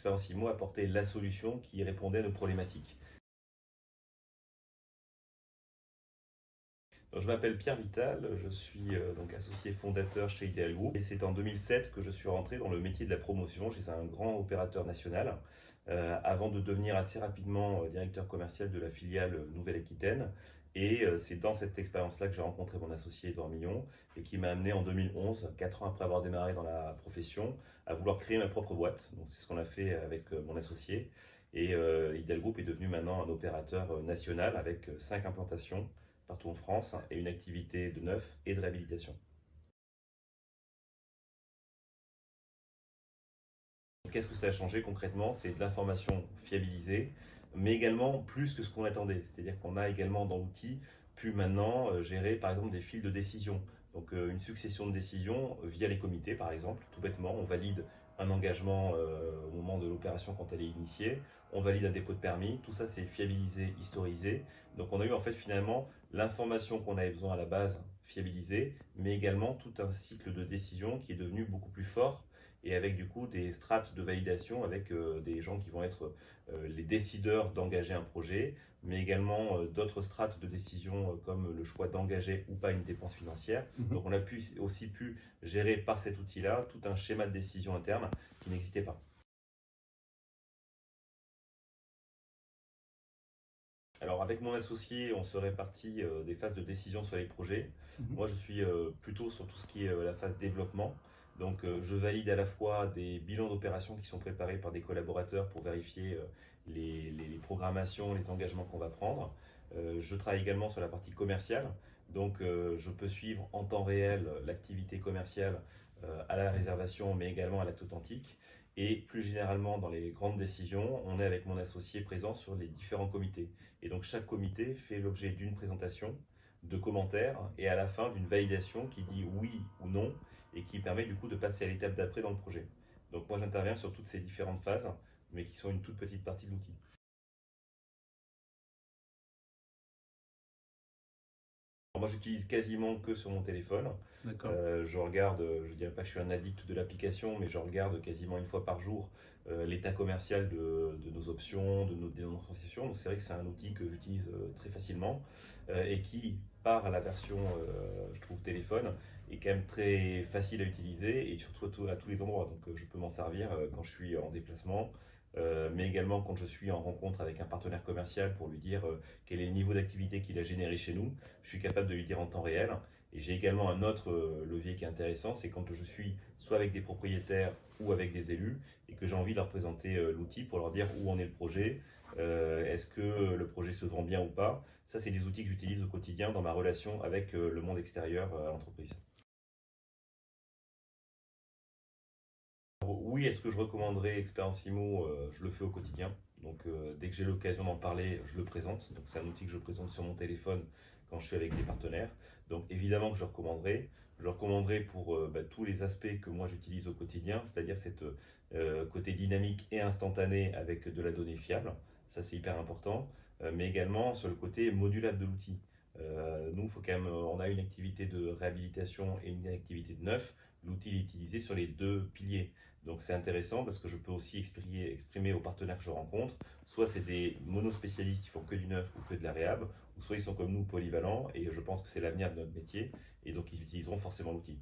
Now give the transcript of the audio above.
Expérience IMO apportait la solution qui répondait à nos problématiques. Donc, je m'appelle Pierre Vital, je suis donc associé fondateur chez Ideal Group et c'est en 2007 que je suis rentré dans le métier de la promotion chez un grand opérateur national avant de devenir assez rapidement directeur commercial de la filiale Nouvelle-Aquitaine. Et c'est dans cette expérience-là que j'ai rencontré mon associé Edouard Millon et qui m'a amené en 2011, 4 ans après avoir démarré dans la profession, à vouloir créer ma propre boîte. Donc c'est ce qu'on a fait avec mon associé. Et Ideal Group est devenu maintenant un opérateur national avec 5 implantations partout en France et une activité de neuf et de réhabilitation. Qu'est-ce que ça a changé concrètement? C'est de l'information fiabilisée, mais également plus que ce qu'on attendait. C'est-à-dire qu'on a également dans l'outil pu maintenant gérer par exemple des fils de décision. Donc une succession de décisions via les comités par exemple, tout bêtement, on valide un engagement au moment de l'opération quand elle est initiée, on valide un dépôt de permis, tout ça c'est fiabilisé, historisé. Donc on a eu en fait finalement l'information qu'on avait besoin à la base fiabilisée, mais également tout un cycle de décision qui est devenu beaucoup plus fort et avec du coup des strates de validation avec des gens qui vont être les décideurs d'engager un projet, mais également d'autres strates de décision comme le choix d'engager ou pas une dépense financière. Donc on a aussi pu gérer par cet outil-là tout un schéma de décision interne qui n'existait pas. Alors avec mon associé, on se répartit des phases de décision sur les projets. Moi, je suis plutôt sur tout ce qui est la phase développement. Donc je valide à la fois des bilans d'opération qui sont préparés par des collaborateurs pour vérifier les programmations, les engagements qu'on va prendre. Je travaille également sur la partie commerciale. Donc je peux suivre en temps réel l'activité commerciale à la réservation, mais également à l'acte authentique. Et plus généralement, dans les grandes décisions, on est avec mon associé présent sur les différents comités. Et donc chaque comité fait l'objet d'une présentation, de commentaires et à la fin d'une validation qui dit oui ou non et qui permet du coup de passer à l'étape d'après dans le projet. Donc moi j'interviens sur toutes ces différentes phases, mais qui sont une toute petite partie de l'outil. Moi, j'utilise quasiment que sur mon téléphone. D'accord. Je regarde, je ne dirais pas que je suis un addict de l'application, mais je regarde quasiment une fois par jour l'état commercial de nos options, de nos associations. Donc c'est vrai que c'est un outil que j'utilise très facilement et qui, par la version, je trouve, téléphone, est quand même très facile à utiliser et surtout à tous les endroits. Donc je peux m'en servir quand je suis en déplacement, mais également quand je suis en rencontre avec un partenaire commercial pour lui dire quel est le niveau d'activité qu'il a généré chez nous. Je suis capable de lui dire en temps réel. Et j'ai également un autre levier qui est intéressant, c'est quand je suis soit avec des propriétaires ou avec des élus et que j'ai envie de leur présenter l'outil pour leur dire où en est le projet, est-ce que le projet se vend bien ou pas. Ça, c'est des outils que j'utilise au quotidien dans ma relation avec le monde extérieur à l'entreprise. Oui, est-ce que je recommanderais Expérience IMO? Je le fais au quotidien. Donc dès que j'ai l'occasion d'en parler, je le présente. Donc c'est un outil que je présente sur mon téléphone quand je suis avec des partenaires. Donc évidemment que je recommanderais. Je le recommanderais pour tous les aspects que moi j'utilise au quotidien, c'est-à-dire cette côté dynamique et instantané avec de la donnée fiable. Ça c'est hyper important. Mais également sur le côté modulable de l'outil. Nous, il faut quand même, on a une activité de réhabilitation et une activité de neuf. L'outil est utilisé sur les deux piliers. Donc c'est intéressant parce que je peux aussi exprimer aux partenaires que je rencontre, soit c'est des monospécialistes qui font que du neuf ou que de la réhab, ou soit ils sont comme nous polyvalents et je pense que c'est l'avenir de notre métier et donc ils utiliseront forcément l'outil.